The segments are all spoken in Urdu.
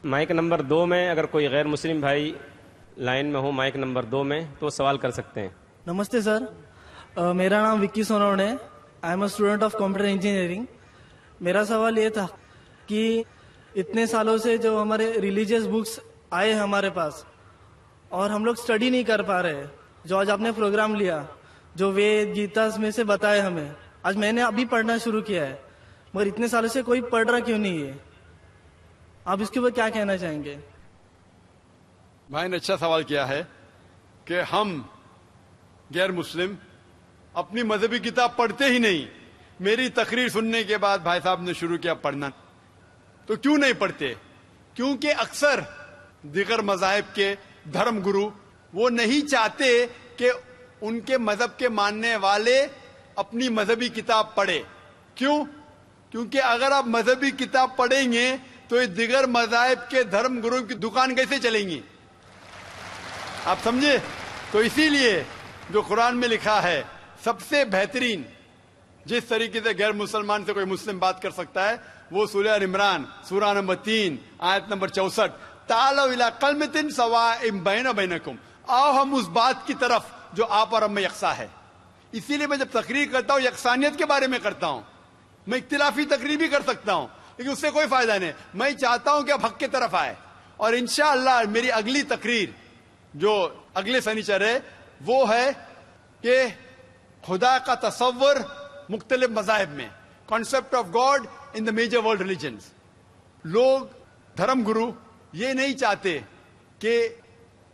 مائک نمبر 2 میں اگر کوئی غیر مسلم بھائی لائن میں ہو مائک نمبر 2 میں تو سوال کر سکتے ہیں. نمستے سر، میرا نام وکی سونوڈے ہے. I am a student of computer engineering. میرا سوال یہ تھا کہ اتنے سالوں سے جو ہمارے ریلیجیس بکس آئے ہمارے پاس اور ہم لوگ اسٹڈی نہیں کر پا رہے، جو آج آپ نے پروگرام لیا، جو وید گیتا میں سے بتائے ہمیں، آج میں نے ابھی پڑھنا شروع کیا ہے، مگر اتنے سالوں سے کوئی پڑھ رہا کیوں نہیں ہے؟ آپ اس کے اوپر کیا کہنا چاہیں گے؟ بھائی نے اچھا سوال کیا ہے کہ ہم غیر مسلم اپنی مذہبی کتاب پڑھتے ہی نہیں. میری تقریر سننے کے بعد بھائی صاحب نے شروع کیا پڑھنا. تو کیوں نہیں پڑھتے؟ کیونکہ اکثر دیگر مذاہب کے دھرم گرو وہ نہیں چاہتے کہ ان کے مذہب کے ماننے والے اپنی مذہبی کتاب پڑھے. کیوں؟ کیونکہ اگر آپ مذہبی کتاب پڑھیں گے تو یہ دیگر مذاہب کے دھرم گرو کی دکان کیسے چلیں گی؟ آپ سمجھے؟ تو اسی لیے جو قرآن میں لکھا ہے سب سے بہترین جس طریقے سے غیر مسلمان سے کوئی مسلم بات کر سکتا ہے وہ سورہ ال عمران سورہ نمبر 3 آیت نمبر 64. تعالوا الی کلمۃ سواء بین بینکم، آؤ ہم اس بات کی طرف جو آپ اور ہم میں یکساں ہے. اسی لیے میں جب تقریر کرتا ہوں یکسانیت کے بارے میں کرتا ہوں. میں اختلافی تقریر بھی کر سکتا ہوں لیکن اس سے کوئی فائدہ نہیں. میں چاہتا ہوں کہ آپ حق کی طرف آئے. اور انشاءاللہ میری اگلی تقریر جو اگلے سنیچر ہے وہ ہے کہ خدا کا تصور مختلف مذاہب میں، concept of God in the major world religions. لوگ دھرم گرو یہ نہیں چاہتے کہ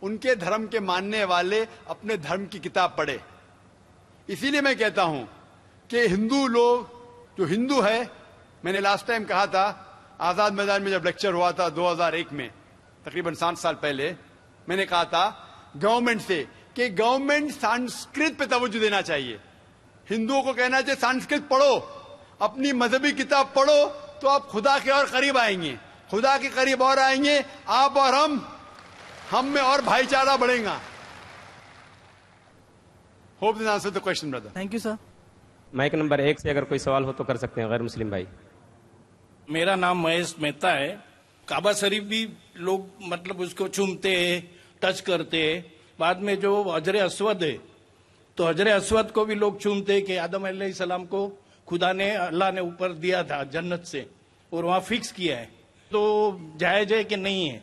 ان کے دھرم کے ماننے والے اپنے دھرم کی کتاب پڑھے. اسی لیے میں کہتا ہوں کہ ہندو لوگ جو ہندو ہے، میں نے لاسٹ ٹائم کہا تھا آزاد میدان میں جب لیکچر ہوا تھا 2001 میں، تقریباً 7 سال پہلے، میں نے کہا تھا گورنمنٹ سے کہ گورنمنٹ سنسکرت پہ توجہ دینا چاہیے. ہندوؤں کو کہنا چاہیے سنسکرت پڑھو، اپنی مذہبی کتاب پڑھو تو آپ خدا کے اور قریب آئیں گے. خدا کے قریب اور آئیں گے آپ اور ہم میں اور بھائی چارہ بڑھے گا. Hope this answer the question brother. Thank you sir. Mic number 1 سے اگر کوئی سوال ہو تو کر سکتے ہیں غیر مسلم بھائی. میرا نام مہیش مہتا ہے. کعبہ شریف بھی لوگ مطلب اس کو چومتے ہیں، ٹچ کرتے ہیں. بعد میں جو حجر اسود ہے تو حجر اسود کو بھی لوگ چومتے ہیں کہ آدم علیہ السلام کو خدا نے اللہ نے اوپر دیا تھا جنت سے اور وہاں فکس کیا ہے. تو جائز ہے کہ نہیں ہے؟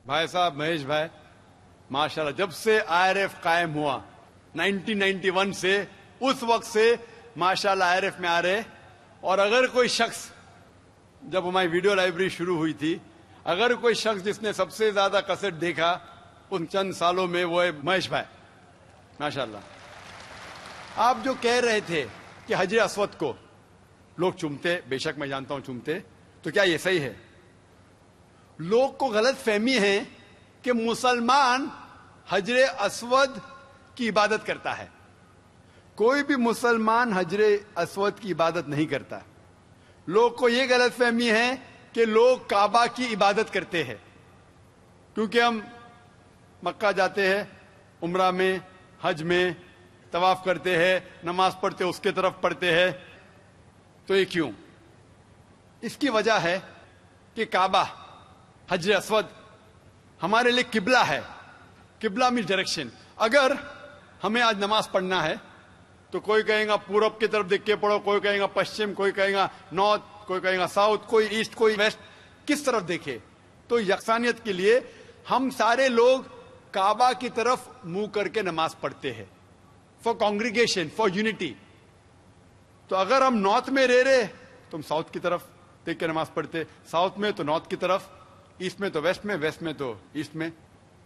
بھائی صاحب مہیش بھائی ماشاءاللہ جب سے IRF قائم ہوا 1991 سے اس وقت سے ماشاءاللہ IRF میں آ رہے. اور اگر کوئی شخص، جب ہماری ویڈیو لائبریری شروع ہوئی تھی، اگر کوئی شخص جس نے سب سے زیادہ کیسٹ دیکھا ان چند سالوں میں وہ ہے مہیش بھائی ماشاءاللہ. آپ جو کہہ رہے تھے کہ حجر اسود کو لوگ چومتے، بے شک میں جانتا ہوں چومتے، تو کیا یہ صحیح ہے؟ لوگ کو غلط فہمی ہے کہ مسلمان حجر اسود کی عبادت کرتا ہے. کوئی بھی مسلمان حجر اسود کی عبادت نہیں کرتا. لوگ کو یہ غلط فہمی ہے کہ لوگ کعبہ کی عبادت کرتے ہیں. کیونکہ ہم مکہ جاتے ہیں، عمرہ میں، حج میں طواف کرتے ہیں، نماز پڑھتے اس کے طرف پڑھتے ہیں. تو یہ کیوں؟ اس کی وجہ ہے کہ کعبہ، حجر اسود ہمارے لیے قبلہ ہے. قبلہ مینس ڈائریکشن. اگر ہمیں آج نماز پڑھنا ہے تو کوئی کہے گا پورب کی طرف دیکھ کے پڑھو، کوئی کہے گا پشچم، کوئی کہے گا نارتھ، کوئی کہے گا ساؤتھ، کوئی ایسٹ، کوئی ویسٹ. کس طرف دیکھے؟ تو یکسانیت کے لیے ہم سارے لوگ کعبہ کی طرف منہ کر کے نماز پڑھتے ہیں، فار کانگریگیشن، فار یونٹی. تو اگر ہم نارتھ میں رہ رہے تو ہم ساؤتھ کی طرف دیکھ کے نماز پڑھتے، ساؤتھ میں تو نارتھ کی طرف، ایسٹ میں تو ویسٹ میں، ویسٹ میں تو ایسٹ میں.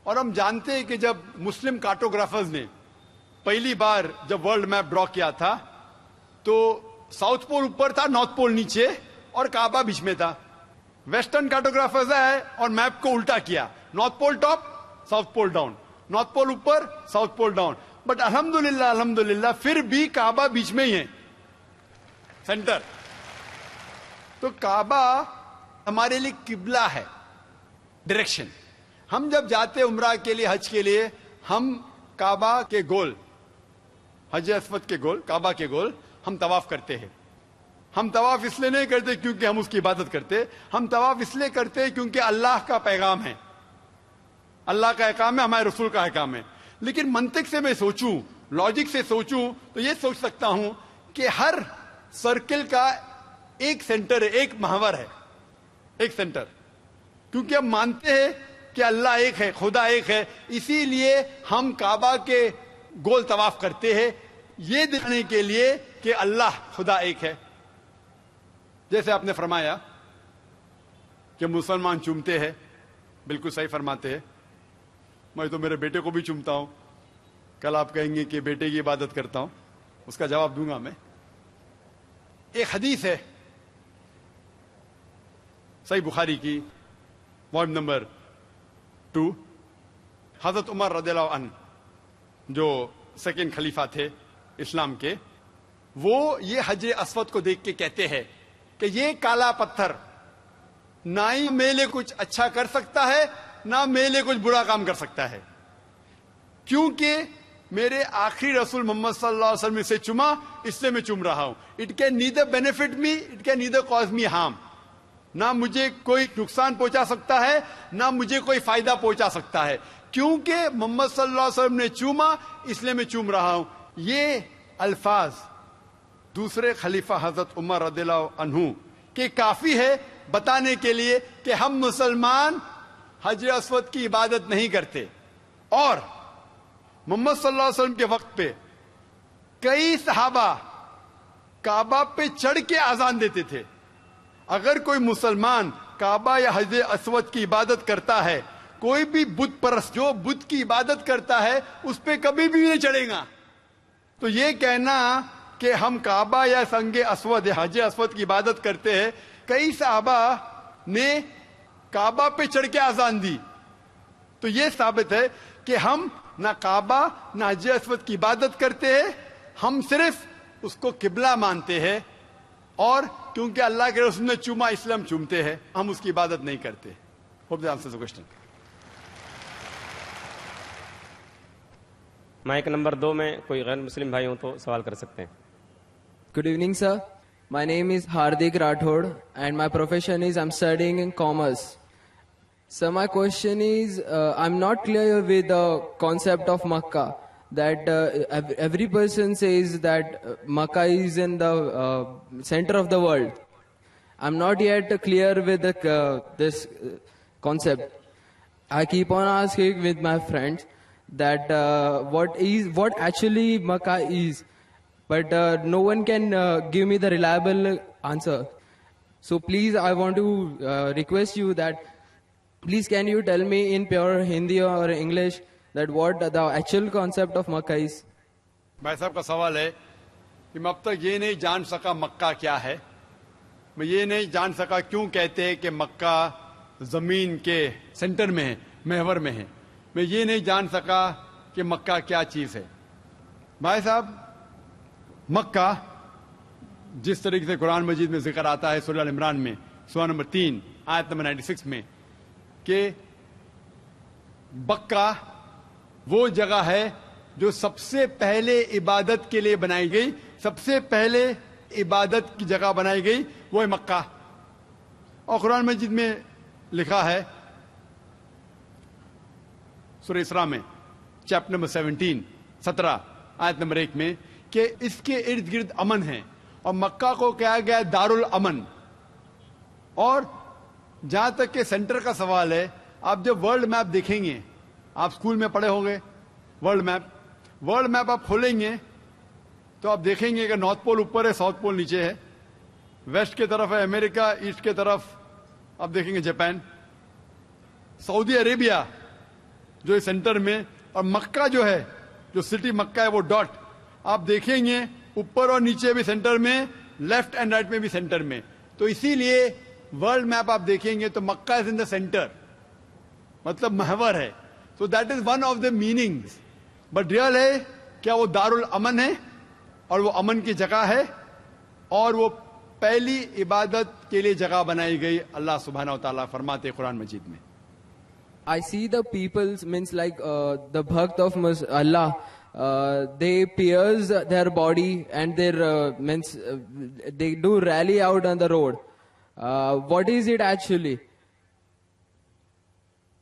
اور ہم جانتے ہیں کہ جب مسلم کارٹوگرافرز نے پہلی بار جب ورلڈ میپ ڈرا کیا تھا تو ساؤتھ پول اوپر تھا، نارتھ پول نیچے اور کعبہ بیچ میں تھا. ویسٹرن کارٹوگرافرز ہے اور میپ کو الٹا کیا، north pole top, south pole down, north pole اوپر، ساؤتھ پول ڈاؤن. بٹ الحمدللہ پھر بھی کعبہ بیچ میں ہی ہے، سینٹر. تو کعبہ ہمارے لیے قبلہ ہے، ڈائریکشن. ہم جب جاتے عمرہ کے لیے، حج کے لیے، ہم کعبہ کے گول، حجر اسود کے گول، کعبہ کے گول ہم طواف کرتے ہیں. ہم طواف اس لیے نہیں کرتے کیونکہ ہم اس کی عبادت کرتے, ہم طواف اس لیے کرتے کیونکہ اللہ کا پیغام ہے, اللہ کا احکام ہے, ہمارے رسول کا احکام ہے. لیکن منطق سے میں سوچوں, لاجک سے سوچوں تو یہ سوچ سکتا ہوں کہ ہر سرکل کا ایک سینٹر ہے, ایک محور ہے, ایک سینٹر, کیونکہ ہم مانتے ہیں کہ اللہ ایک ہے, خدا ایک ہے, اسی لیے ہم کعبہ کے گول طواف کرتے ہیں, یہ دکھانے کے لیے کہ اللہ خدا ایک ہے. جیسے آپ نے فرمایا کہ مسلمان چومتے ہیں, بالکل صحیح فرماتے ہیں, میں تو میرے بیٹے کو بھی چومتا ہوں. کل آپ کہیں گے کہ بیٹے کی عبادت کرتا ہوں, اس کا جواب دوں گا میں. ایک حدیث ہے صحیح بخاری کی, والیوم نمبر 2, حضرت عمر رضی اللہ عنہ جو سیکنڈ خلیفہ تھے اسلام کے, وہ یہ حجر اسود کو دیکھ کے کہتے ہیں کہ یہ کالا پتھر نہ ہی میرے لیے کچھ اچھا کر سکتا ہے, نہ میرے لیے کچھ برا کام کر سکتا ہے, کیونکہ میرے آخری رسول محمد صلی اللہ علیہ وسلم سے چوما, اس سے میں چوم رہا ہوں. It can neither benefit me, it can neither cause me harm. نہ مجھے کوئی نقصان پہنچا سکتا ہے, نہ مجھے کوئی فائدہ پہنچا سکتا ہے, کیونکہ محمد صلی اللہ علیہ وسلم نے چوما, اس لیے میں چوم رہا ہوں. یہ الفاظ دوسرے خلیفہ حضرت عمر رضی اللہ عنہ کہ کافی ہے بتانے کے لیے کہ ہم مسلمان حجر اسود کی عبادت نہیں کرتے. اور محمد صلی اللہ علیہ وسلم کے وقت پہ کئی صحابہ کعبہ پہ چڑھ کے اذان دیتے تھے. اگر کوئی مسلمان کعبہ یا حجر اسود کی عبادت کرتا ہے, کوئی بھی بت پرست جو بت کی عبادت کرتا ہے اس پہ کبھی بھی نہیں چڑھے گا. تو یہ کہنا کہ ہم کعبہ یا سنگ اسود یا حجر اسود کی عبادت کرتے ہیں, کئی صحابہ نے کعبہ پہ چڑھ کے اذان دی, تو یہ ثابت ہے کہ ہم نہ کعبہ نہ حجر اسود کی عبادت کرتے ہیں, ہم صرف اس کو قبلہ مانتے ہیں, اور کیونکہ اللہ کے رسول نے چوما اس لیے ہم چومتے ہیں, ہم اس کی عبادت نہیں کرتے. Hope that answers the question. Mic number 2 میں کوئی غیر مسلم بھائی ہوں تو سوال کر سکتے ہیں. Good evening, sir. My name is Hardik Rathod and my profession is I'm studying in commerce. So my question is, I'm not clear with the concept of Makkah. That every person says that Makkah is in the center of the world. I'm not yet clear with this concept. I keep on asking with my friends that what actually Makkah is. But no one can give me the reliable answer. So please, I want to request you that please can you tell me in pure Hindi or English that what the actual concept of Makkah is. بھائی صاحب کا سوال ہے کہ میں اب تک یہ نہیں جان سکا مکہ کیا ہے, میں یہ نہیں جان سکا کیوں کہتے ہیں کہ مکہ زمین کے سینٹر میں ہے, محور میں ہے, میں یہ نہیں جان سکا کہ مکہ کیا چیز ہے. بھائی صاحب, مکہ جس طریقے سے قرآن مجید میں ذکر آتا ہے سورہ ال عمران میں سورہ نمبر 3 آیت نمبر 96 میں کہ بکہ وہ جگہ ہے جو سب سے پہلے عبادت کے لیے بنائی گئی, سب سے پہلے عبادت کی جگہ بنائی گئی وہ ہے مکہ. اور قرآن مجید میں لکھا ہے سورہ اسراء میں چیپٹر نمبر 17 آیت نمبر 1 میں کہ اس کے ارد گرد امن ہے, اور مکہ کو کہا گیا دار الامن. اور جہاں تک کہ سینٹر کا سوال ہے, آپ جب ورلڈ میپ دیکھیں گے, آپ اسکول میں پڑھے ہوں گے ورلڈ میپ آپ کھولیں گے تو آپ دیکھیں گے کہ نارتھ پول اوپر ہے, ساؤتھ پول نیچے ہے, ویسٹ کی طرف ہے امریکہ, ایسٹ کی طرف آپ دیکھیں گے جاپان, سعودی عربیہ جو ہے سینٹر میں, اور مکہ جو ہے, جو سٹی مکہ ہے وہ ڈاٹ آپ دیکھیں گے اوپر اور نیچے بھی سینٹر میں, لیفٹ اینڈ رائٹ میں بھی سینٹر میں. تو اسی لیے ورلڈ میپ آپ دیکھیں گے تو مکہ از ان دا سینٹر, مطلب محور ہے. So that is one of the meanings. But real ہے کیا وہ دار الامن ہے, اور وہ امن کی جگہ ہے, اور وہ پہلی عبادت کے لیے جگہ بنائی گئی. اللہ سبحانہ و تعالیٰ فرماتے قرآن مجید میں, I see the peoples means like the bhakt of Allah they pierce their body and their they do rally out on the road. What is it actually?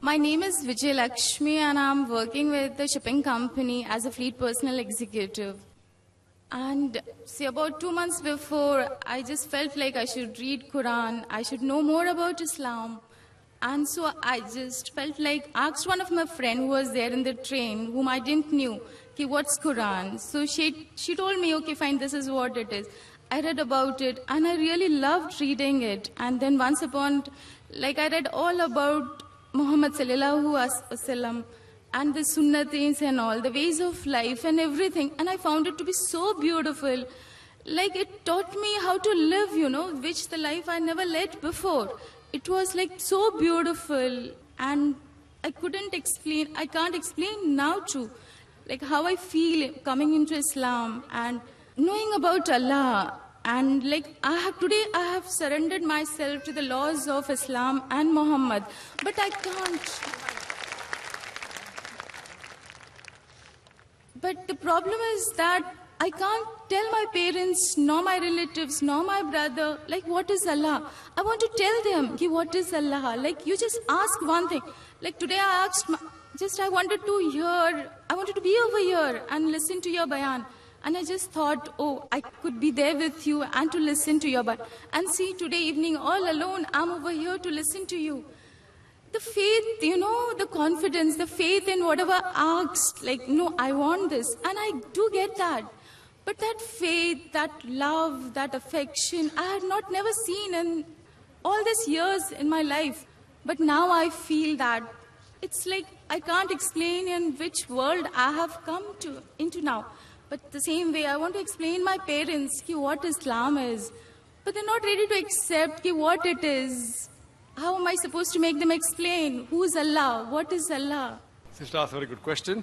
My name is Vijay Lakshmi and I'm working with the shipping company as a fleet personal executive. And see, about 2 months before, I just felt like I should read Quran, I should know more about Islam. And so I just felt like, asked one of my friend who was there in the train, whom I didn't knew, okay, what's Quran? So she told me, okay, fine, this is what it is. I read about it and I really loved reading it. And then once upon, like I read all about Muhammad sallallahu alaihi wasallam and the sunnatis and all, the ways of life and everything. And I found it to be so beautiful. Like it taught me how to live, you know, which the life I never led before. It was like so beautiful and I can't explain now too, like how I feel coming into Islam and knowing about Allah. And like today I have surrendered myself to the laws of Islam and Muhammad, but I can't. But the problem is that I can't tell my parents, nor my relatives, nor my brother, like what is Allah. I want to tell them, ki, what is Allah? Like you just ask one thing. Like today I asked, I wanted to be over here and listen to your bayan. And I just thought, oh, I could be there with you and to listen to your bayan. And see, today evening all alone, I'm over here to listen to you. The faith, you know, the confidence, the faith in whatever I asked, like, no, I want this. And I do get that. But that faith, that love, that affection, I had never seen in all these years in my life. But now I feel that it's like I can't explain in which world I have come into now. But the same way, I want to explain my parents what Islam is. But they're not ready to accept what it is. How am I supposed to make them explain? Who is Allah? What is Allah? Sister asked a very good question.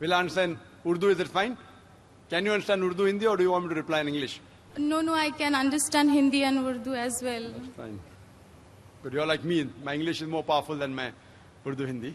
Will I understand Urdu? Is it fine? Can you understand Urdu, Hindi, or do you want me to reply in English? No, I can understand Hindi and Urdu as well. That's fine. But you're like me. My English is more powerful than my Urdu, Hindi.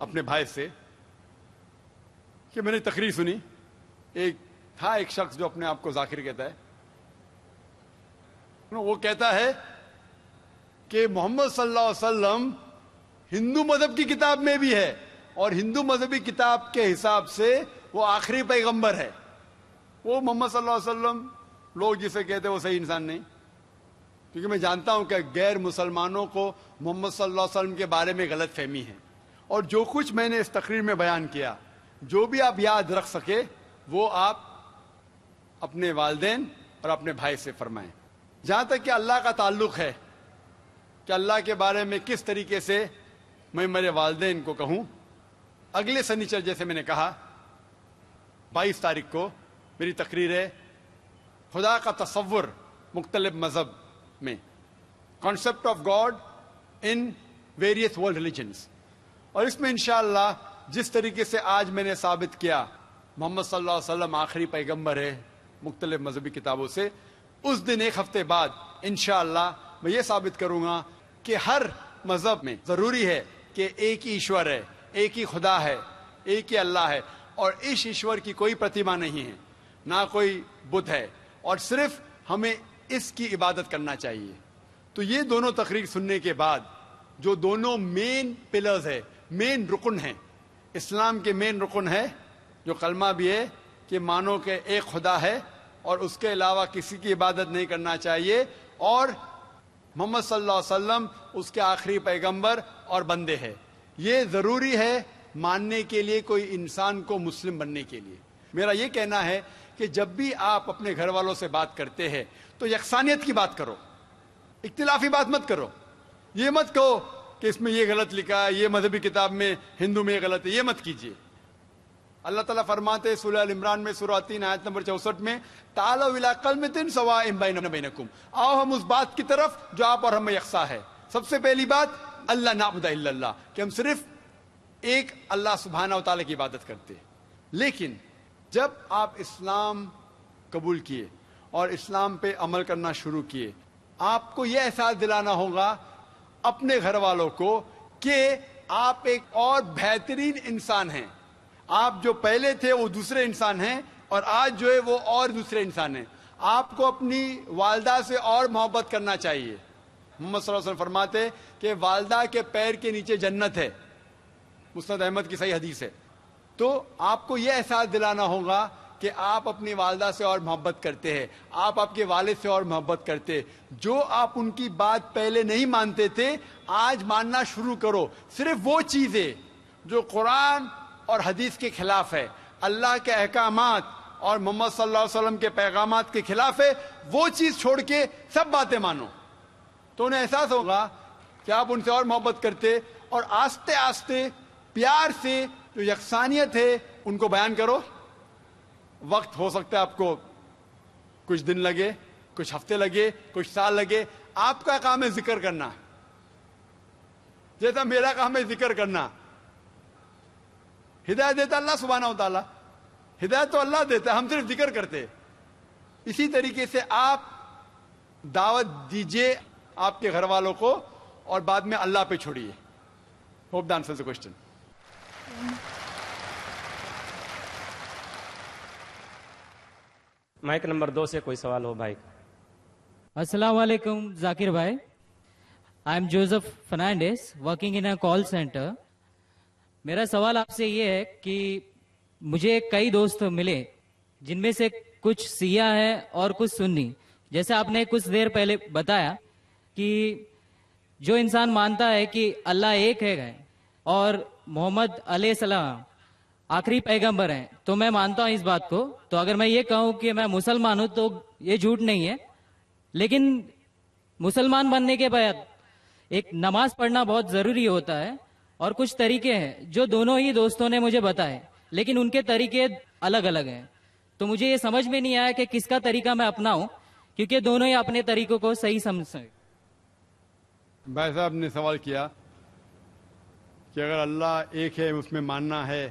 اپنے بھائی سے کہ میں نے تقریر سنی. ایک شخص جو اپنے آپ کو ذاکر کہتا ہے, وہ کہتا ہے کہ محمد صلی اللہ علیہ وسلم ہندو مذہب کی کتاب میں بھی ہے, اور ہندو مذہبی کتاب کے حساب سے وہ آخری پیغمبر ہے. وہ محمد صلی اللہ علیہ وسلم لوگ جسے کہتے ہیں وہ صحیح انسان نہیں, کیونکہ میں جانتا ہوں کہ غیر مسلمانوں کو محمد صلی اللہ علیہ وسلم کے بارے میں غلط فہمی ہے. اور جو کچھ میں نے اس تقریر میں بیان کیا, جو بھی آپ یاد رکھ سکے وہ آپ اپنے والدین اور اپنے بھائی سے فرمائیں. جہاں تک کہ اللہ کا تعلق ہے کہ اللہ کے بارے میں کس طریقے سے میں میرے والدین کو کہوں, اگلے سنیچر جیسے میں نے کہا 22 تاریخ کو میری تقریر ہے خدا کا تصور مختلف مذہب میں, concept of God in various world religions. اور اس میں انشاءاللہ جس طریقے سے آج میں نے ثابت کیا محمد صلی اللہ علیہ وسلم آخری پیغمبر ہے مختلف مذہبی کتابوں سے, اس دن ایک ہفتے بعد انشاءاللہ میں یہ ثابت کروں گا کہ ہر مذہب میں ضروری ہے کہ ایک ہی ایشور ہے, ایک ہی خدا ہے, ایک ہی اللہ ہے, اور اس ایشور کی کوئی پرتیما نہیں ہے, نہ کوئی بت ہے, اور صرف ہمیں اس کی عبادت کرنا چاہیے. تو یہ دونوں تقریر سننے کے بعد جو دونوں مین پلرز ہے, مین رکن ہیں, اسلام کے مین رکن ہے جو کلمہ بھی ہے کہ مانو کہ ایک خدا ہے اور اس کے علاوہ کسی کی عبادت نہیں کرنا چاہیے, اور محمد صلی اللہ علیہ وسلم اس کے آخری پیغمبر اور بندے ہیں. یہ ضروری ہے ماننے کے لیے کوئی انسان کو مسلم بننے کے لیے. میرا یہ کہنا ہے کہ جب بھی آپ اپنے گھر والوں سے بات کرتے ہیں تو یکسانیت کی بات کرو, اختلافی بات مت کرو. یہ مت کہو کہ اس میں یہ غلط لکھا ہے, یہ مذہبی کتاب میں ہندو میں یہ غلط ہے, یہ مت کیجیے. اللہ تعالیٰ فرماتے سورہ ال عمران میں سورہ 3 آیت نمبر 64 میں تعالوا الی کلمۃ سواء بیننا وبینکم, آؤ ہم اس بات کی طرف جو آپ اور ہم میں یکساں ہے. سب سے پہلی بات اللہ نعبد الا اللہ, کہ ہم صرف ایک اللہ سبحانہ و تعالیٰ کی عبادت کرتے. لیکن جب آپ اسلام قبول کیے اور اسلام پہ عمل کرنا شروع کیے, آپ کو یہ احساس دلانا ہوگا اپنے گھر والوں کو کہ آپ ایک اور بہترین انسان ہیں. آپ جو پہلے تھے وہ دوسرے انسان ہیں, اور آج جو ہے وہ اور دوسرے انسان ہیں. آپ کو اپنی والدہ سے اور محبت کرنا چاہیے. محمد صلی اللہ علیہ وسلم فرماتے کہ والدہ کے پیر کے نیچے جنت ہے, مسند احمد کی صحیح حدیث ہے. تو آپ کو یہ احساس دلانا ہوگا کہ آپ اپنی والدہ سے اور محبت کرتے ہیں, آپ کے والد سے اور محبت کرتے. جو آپ ان کی بات پہلے نہیں مانتے تھے آج ماننا شروع کرو. صرف وہ چیزیں جو قرآن اور حدیث کے خلاف ہے, اللہ کے احکامات اور محمد صلی اللہ علیہ وسلم کے پیغامات کے خلاف ہے, وہ چیز چھوڑ کے سب باتیں مانو. تو انہیں احساس ہوگا کہ آپ ان سے اور محبت کرتے, اور آستے آستے پیار سے جو یکسانیت ہے ان کو بیان کرو. وقت ہو سکتا ہے آپ کو کچھ دن لگے, کچھ ہفتے لگے, کچھ سال لگے. آپ کا کام ہے ذکر کرنا, جیسا میرا کام ہے ذکر کرنا. ہدایت دیتا اللہ سبحانہ و تعالیٰ, ہدایت تو اللہ دیتا ہے, ہم صرف ذکر کرتے. اسی طریقے سے آپ دعوت دیجئے آپ کے گھر والوں کو, اور بعد میں اللہ پہ چھوڑیے. Hope the answers the question. Mic number 2 سے کوئی سوال ہو بھائی. السلام علیکم ذاکر بھائی. I am Joseph Fernandes working in a call centre. میرا سوال آپ سے یہ ہے کہ مجھے کئی دوست ملے جن میں سے کچھ سیاہ ہیں اور کچھ سنی. جیسے آپ نے کچھ دیر پہلے بتایا کہ جو انسان مانتا ہے کہ اللہ ایک ہے اور محمد علیہ السلام آخری پیغمبر ہیں, تو میں مانتا ہوں اس بات کو. تو اگر میں یہ کہوں کہ میں مسلمان ہوں تو یہ جھوٹ نہیں ہے. لیکن مسلمان بننے کے بعد ایک نماز پڑھنا بہت ضروری ہوتا ہے, اور کچھ طریقے ہیں جو دونوں ہی دوستوں نے مجھے بتائے, لیکن ان کے طریقے الگ الگ ہیں. تو مجھے یہ سمجھ میں نہیں آیا کہ کس کا طریقہ میں اپناؤں, کیونکہ دونوں ہی اپنے طریقوں کو صحیح سمجھتے. بھائی صاحب نے سوال کیا کہ اگر اللہ ایک ہے اس میں ماننا ہے,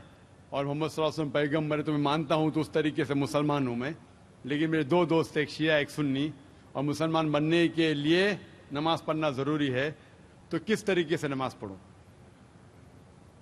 اور محمد صلی اللہ علیہ وسلم پیغمبر ہے تو میں مانتا ہوں, تو اس طریقے سے مسلمان ہوں میں. لیکن میرے 2 دوست, ایک شیعہ ایک سنی, اور مسلمان بننے کے لیے نماز پڑھنا ضروری ہے, تو کس طریقے سے نماز پڑھوں؟